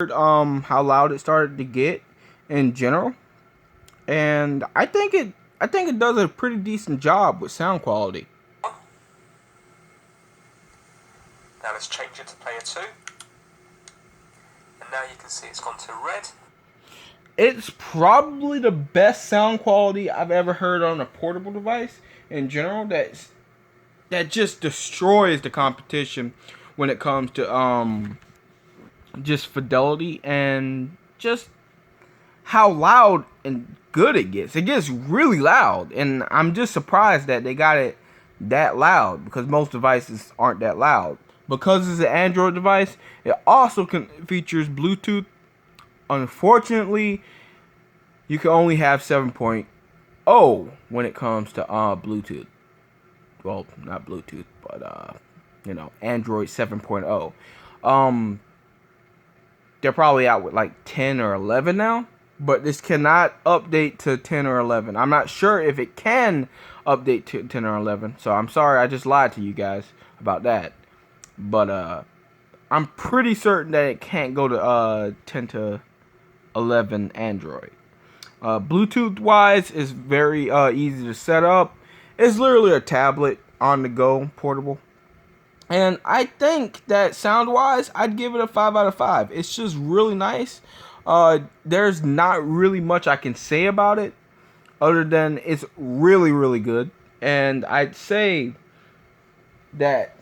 How loud it started to get in general, and I think it does a pretty decent job with sound quality. Now let's change it to player 2. And now you can see it's gone to red. It's probably the best sound quality I've ever heard on a portable device in general. That just destroys the competition when it comes to just fidelity and just how loud and good it gets. It gets really loud, and I'm just surprised that they got it that loud because most devices aren't that loud. Because it's an Android device, it also features Bluetooth. Unfortunately, you can only have 7.0 when it comes to Bluetooth. Well, not Bluetooth, but Android 7.0. They're probably out with like 10 or 11 now, but this cannot update to 10 or 11. I'm not sure if it can update to 10 or 11, so I'm sorry I just lied to you guys about that. But I'm pretty certain that it can't go to 10 to 11 Android. Bluetooth wise is very easy to set up. It's literally a tablet on the go, portable. And I think that sound wise, I'd give it a 5 out of 5. It's just really nice. There's not really much I can say about it other than it's really, really good. And I'd say that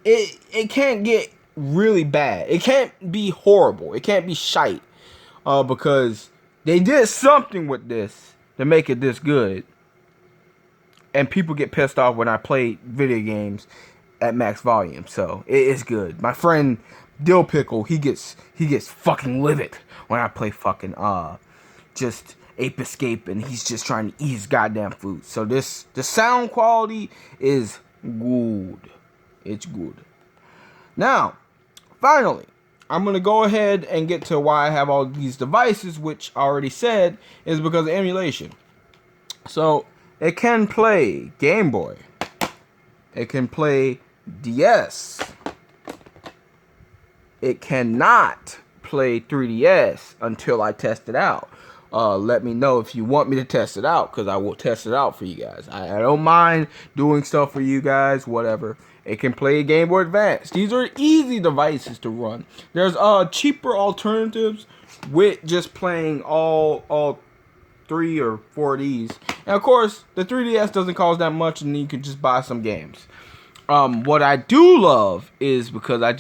it can't get really bad. It can't be horrible. It can't be shite. Because they did something with this to make it this good. And people get pissed off when I play video games at max volume. So it is good. My friend Dill Pickle, he gets fucking livid when I play fucking just Ape Escape and he's just trying to eat his goddamn food. So the sound quality is good. It's good. Now, finally, I'm going to go ahead and get to why I have all these devices, which I already said is because of emulation. So, it can play Game Boy. It can play DS. It cannot play 3DS until I test it out. Let me know if you want me to test it out, because I will test it out for you guys. I don't mind doing stuff for you guys, whatever. It can play Game Boy Advance. These are easy devices to run. There's cheaper alternatives with just playing all 3 or 4 of these. And of course, the 3DS doesn't cost that much, and you can just buy some games. What I do love is because I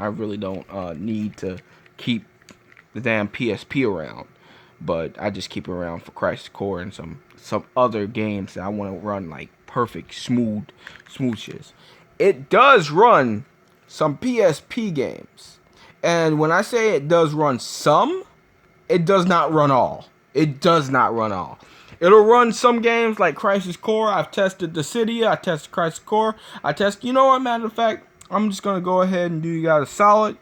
really don't need to keep the damn PSP around. But I just keep it around for Crisis Core and some other games that I want to run like perfect, smooth shits. It does run some PSP games. And when I say it does run some, it does not run all. It does not run all. It'll run some games like Crisis Core. I've tested Dissidia. I tested Crisis Core. You know what, matter of fact, I'm just going to go ahead and do you guys a solid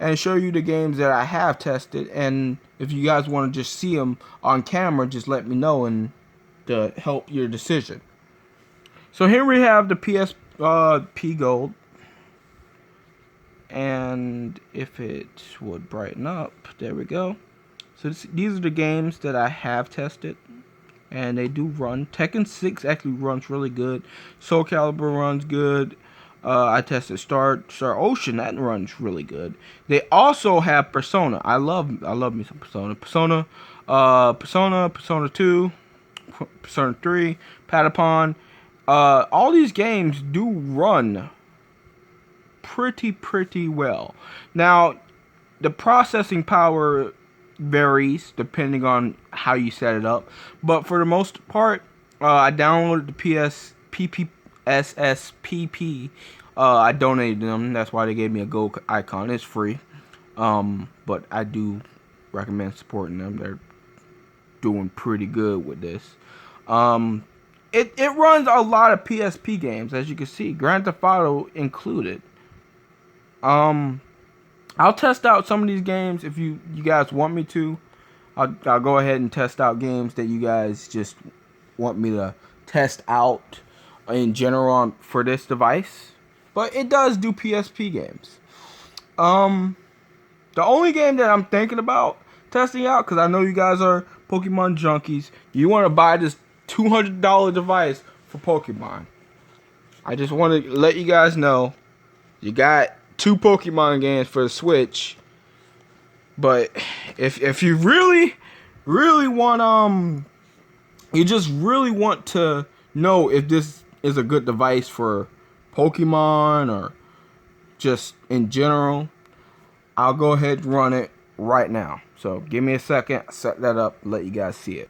and show you the games that I have tested. And if you guys want to just see them on camera, just let me know and to help your decision. So here we have the PSP Gold. And if it would brighten up, there we go. So these are the games that I have tested. And they do run. Tekken 6 actually runs really good. Soul Calibur runs good. I tested Star Ocean. That runs really good. They also have Persona. I love me some Persona. Persona 2, Persona 3, Patapon. All these games do run pretty well. Now, the processing power varies depending on how you set it up, but for the most part, I downloaded the PSSPP. I donated them. That's why they gave me a gold icon. It's free, but I do recommend supporting them. They're doing pretty good with this. It runs a lot of PSP games, as you can see, Grand Theft Auto included. I'll test out some of these games if you guys want me to. I'll go ahead and test out games that you guys just want me to test out in general for this device. But it does do PSP games. The only game that I'm thinking about testing out, because I know you guys are Pokemon junkies, you want to buy this $200 device for Pokemon. I just want to let you guys know you got 2 Pokemon games for the Switch. But if you really want you just really want to know if this is a good device for Pokemon or just in general, I'll go ahead and run it right now. So give me a second, set that up, let you guys see it.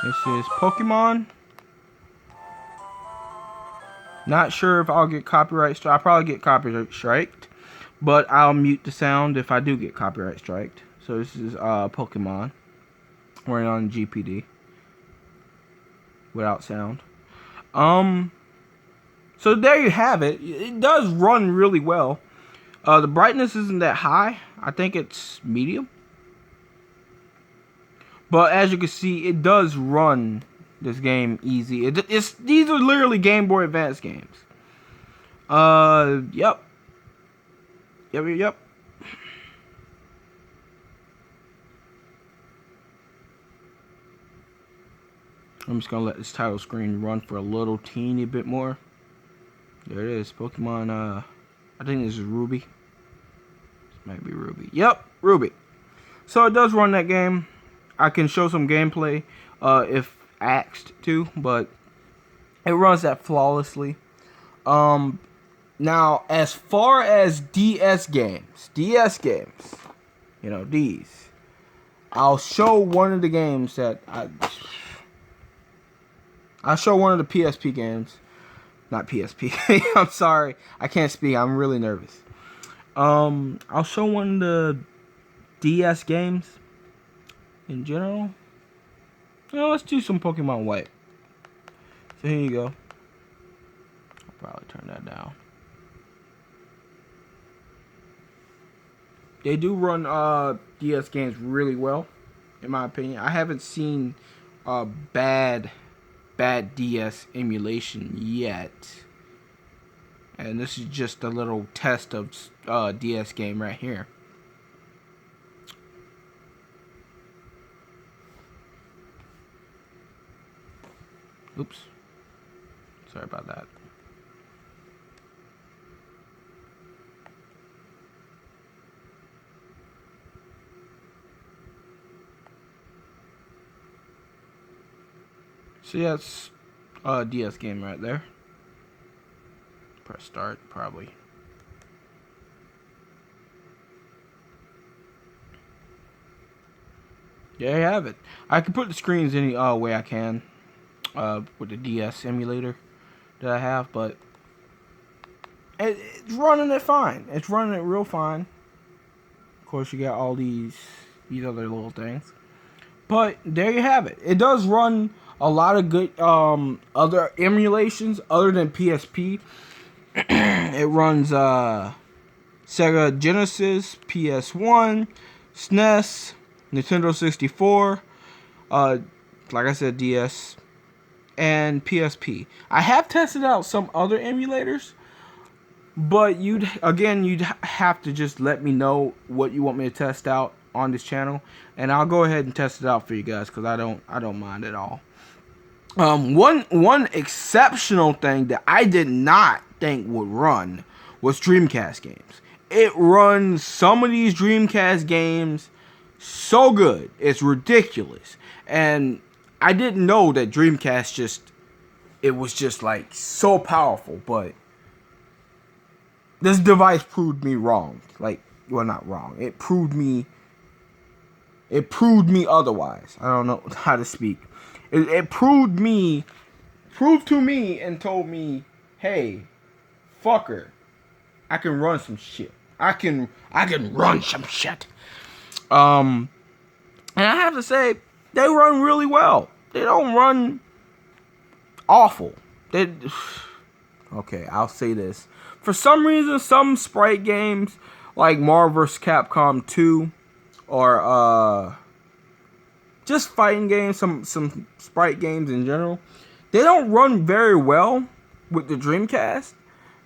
This is Pokemon. Not sure if I'll get copyright strike. I'll probably get copyright striked, but I'll mute the sound if I do get copyright striked. So this is Pokemon running on GPD without sound. So there you have it. It does run really well. The brightness isn't that high. I think it's medium. But as you can see, it does run this game easy. These are literally Game Boy Advance games. Yep. I'm just gonna let this title screen run for a little teeny bit more. There it is, Pokemon, I think this is Ruby. This might be Ruby. Yep, Ruby. So it does run that game. I can show some gameplay, if asked to, but it runs that flawlessly. Now, as far as DS games, you know, these, I'll show one of the games that I'll show one of the PSP games. Not PSP. I'm sorry. I can't speak. I'm really nervous. I'll show one of the DS games in general. You know, let's do some Pokemon White. So here you go. I'll probably turn that down. They do run DS games really well, in my opinion. I haven't seen bad DS emulation yet. And this is just a little test of DS game right here. Oops. Sorry about that. So yeah, it's a DS game right there. Press start, probably. There you have it. I can put the screens any way I can with the DS emulator that I have, but it's running it fine. It's running it real fine. Of course, you got all these other little things. But there you have it. It does run a lot of good other emulations other than PSP. It runs Sega Genesis, PS1, SNES, Nintendo 64, like I said, DS, and PSP. I have tested out some other emulators, but you'd have to just let me know what you want me to test out on this channel, and I'll go ahead and test it out for you guys, because I don't mind at all. One exceptional thing that I did not think would run was Dreamcast games. It runs some of these Dreamcast games so good, it's ridiculous. And I didn't know that Dreamcast it was just like so powerful, but this device proved me wrong. Like, well, not wrong. It proved me otherwise. I don't know how to speak. It proved to me and told me, hey, fucker, I can run some shit. I can run some shit. And I have to say, they run really well. They don't run awful. Okay, I'll say this. For some reason, some sprite games like Marvel vs. Capcom 2 or just fighting games, some sprite games in general, they don't run very well with the Dreamcast.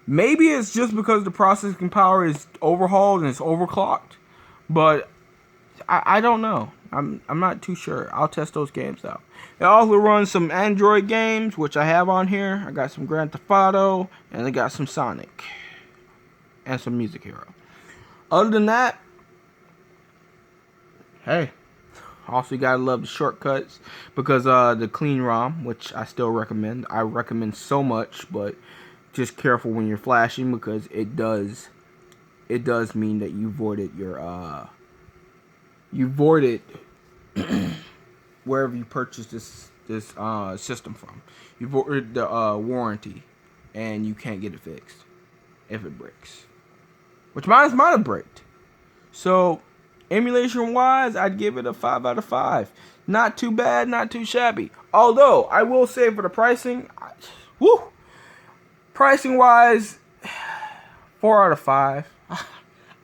Maybe it's just because the processing power is overhauled and it's overclocked, but I don't know. I'm not too sure. I'll test those games out. It also runs some Android games, which I have on here. I got some Grand Theft Auto, and I got some Sonic, and some Music Hero. Other than that, hey, also you gotta love the shortcuts because the clean ROM, which I still recommend. I recommend so much, but just careful when you're flashing because it does mean that you voided your wherever you purchased this system from. You voided the warranty, and you can't get it fixed if it breaks. Which mine might have bricked. So emulation wise, I'd give it a 5 out of 5. Not too bad, not too shabby. Although I will say for the pricing, pricing wise, 4 out of 5.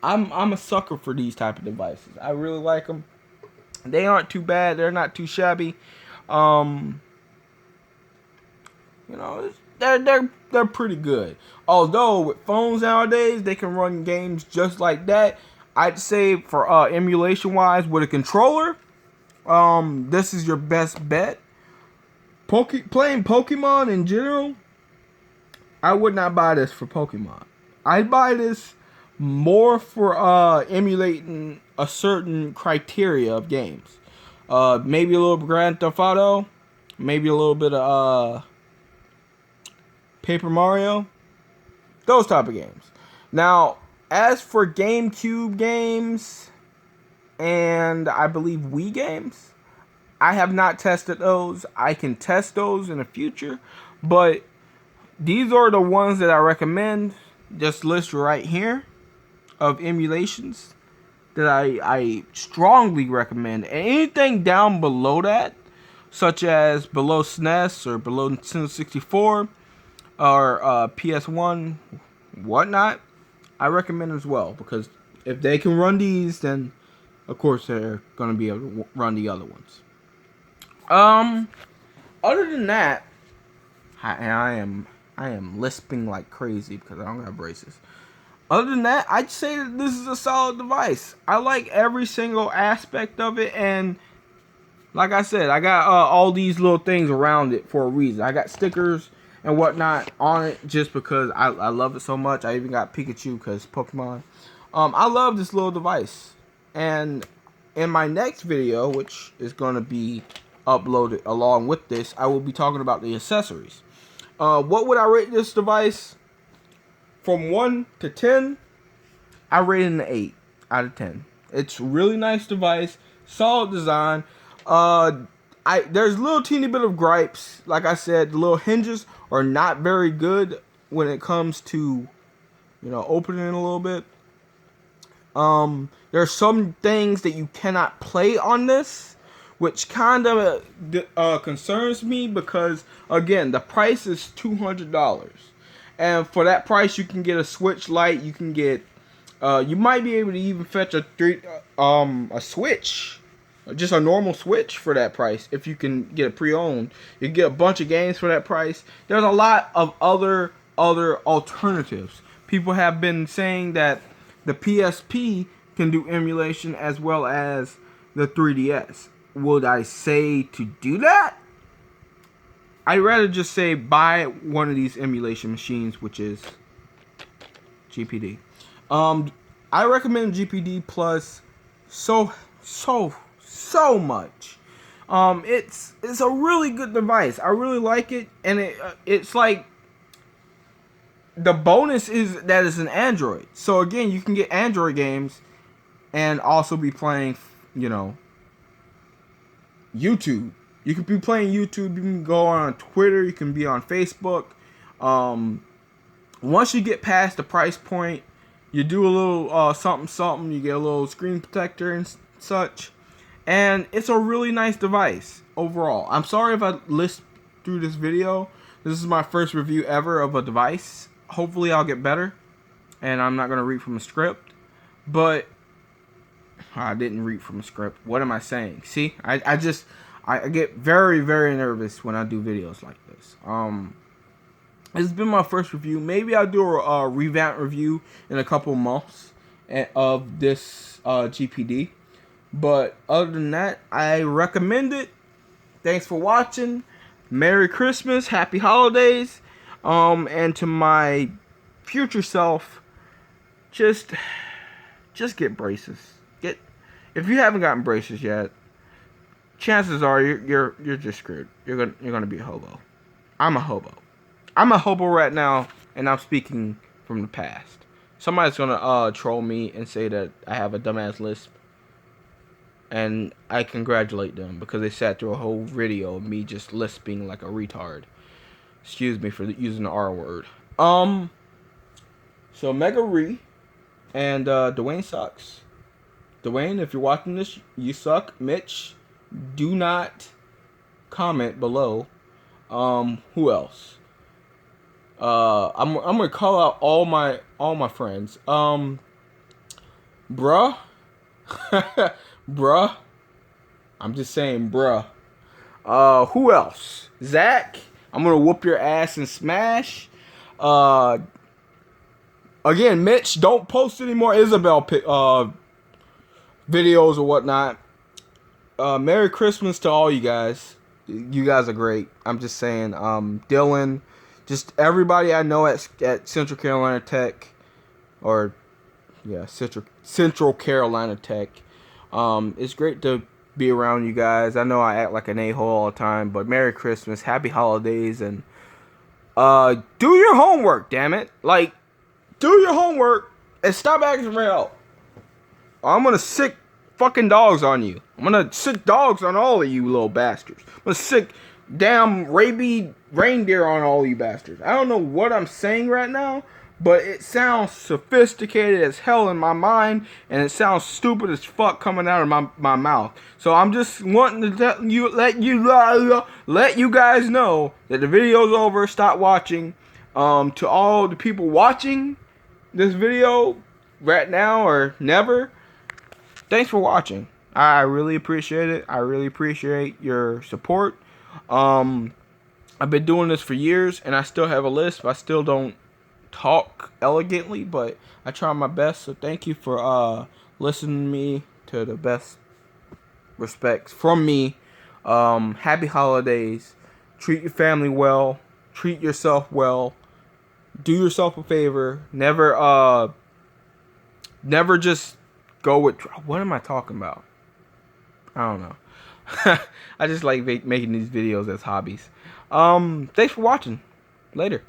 I'm a sucker for these type of devices. I really like them. They aren't too bad. They're not too shabby. You know, they're pretty good. Although with phones nowadays, they can run games just like that. I'd say for emulation wise, with a controller, this is your best bet. Playing Pokemon in general, I would not buy this for Pokemon. I'd buy this more for emulating a certain criteria of games. Maybe a little Grand Theft Auto, maybe a little bit of Paper Mario, those type of games. Now, as for GameCube games and I believe Wii games, I have not tested those. I can test those in the future, but these are the ones that I recommend. Just list right here of emulations that I strongly recommend. And anything down below that, such as below SNES or below Nintendo 64 or PS1, whatnot, I recommend as well. Because if they can run these, then of course they're going to be able to run the other ones. Other than that, I am lisping like crazy because I don't have braces. Other than that, I'd say that this is a solid device. I like every single aspect of it, and like I said, I got all these little things around it for a reason. I got stickers and whatnot on it just because I love it so much. I even got Pikachu because Pokemon. I love this little device. And in my next video, which is going to be uploaded along with this, I will be talking about the accessories. What would I rate this device? From 1 to 10, I rate it an 8 out of 10. It's a really nice device, solid design. There's a little teeny bit of gripes. Like I said, the little hinges are not very good when it comes to, opening it a little bit. There's some things that you cannot play on this, which kind of concerns me because, again, the price is $200. And for that price, you can get a Switch Lite. You can get, you might be able to even fetch a Switch, just a normal Switch for that price. If you can get it pre-owned, you can get a bunch of games for that price. There's a lot of other alternatives. People have been saying that the PSP can do emulation as well as the 3DS. Would I say to do that? I'd rather just say buy one of these emulation machines, which is GPD. I recommend GPD Plus so much. It's a really good device. I really like it, and it's like the bonus is that it's an Android. So again, you can get Android games and also be playing, YouTube. You can be playing YouTube. You can go on Twitter. You can be on Facebook. Once you get past the price point, you do a little something. You get a little screen protector and such. And it's a really nice device overall. I'm sorry if I list through this video. This is my first review ever of a device. Hopefully I'll get better. And I'm not going to read from a script. But I didn't read from a script. What am I saying? See, I get very, very nervous when I do videos like this. It's been my first review. Maybe I'll do a revamp review in a couple months of this GPD. But other than that, I recommend it. Thanks for watching. Merry Christmas, Happy Holidays, and to my future self, just get braces. If you haven't gotten braces yet, chances are you're just screwed. You're gonna be a hobo. I'm a hobo. I'm a hobo right now, and I'm speaking from the past. Somebody's gonna troll me and say that I have a dumbass lisp, and I congratulate them because they sat through a whole video of me just lisping like a retard. Excuse me for using the R word. So Mega Re and Dwayne sucks. Dwayne, if you're watching this, you suck. Mitch, do not comment below. Who else? I'm gonna call out all my friends. Bruh. Bruh. I'm just saying, bruh. Who else? Zach, I'm gonna whoop your ass and smash. Again, Mitch, don't post any more Isabel videos or whatnot. Merry Christmas to all you guys. You guys are great. I'm just saying, Dylan, just everybody I know at Central Carolina Tech, or yeah, Central Carolina Tech. It's great to be around you guys. I know I act like an a-hole all the time, but Merry Christmas, Happy Holidays, and do your homework, damn it. Like, do your homework and stop acting for help. I'm gonna sick fucking dogs on you. I'm gonna sick dogs on all of you little bastards. I'm gonna sick damn rabies reindeer on all you bastards. I don't know what I'm saying right now, but it sounds sophisticated as hell in my mind, and it sounds stupid as fuck coming out of my mouth. So I'm just wanting to let you guys know that the video's over. Stop watching. To all the people watching this video right now or never, thanks for watching. I really appreciate it. I really appreciate your support. I've been doing this for years, and I still have a lisp. I still don't talk elegantly, but I try my best. So thank you for listening to me to the best respects from me. Happy holidays. Treat your family well. Treat yourself well. Do yourself a favor. Never just go with, what am I talking about? I don't know. I just like making these videos as hobbies. Thanks for watching. Later.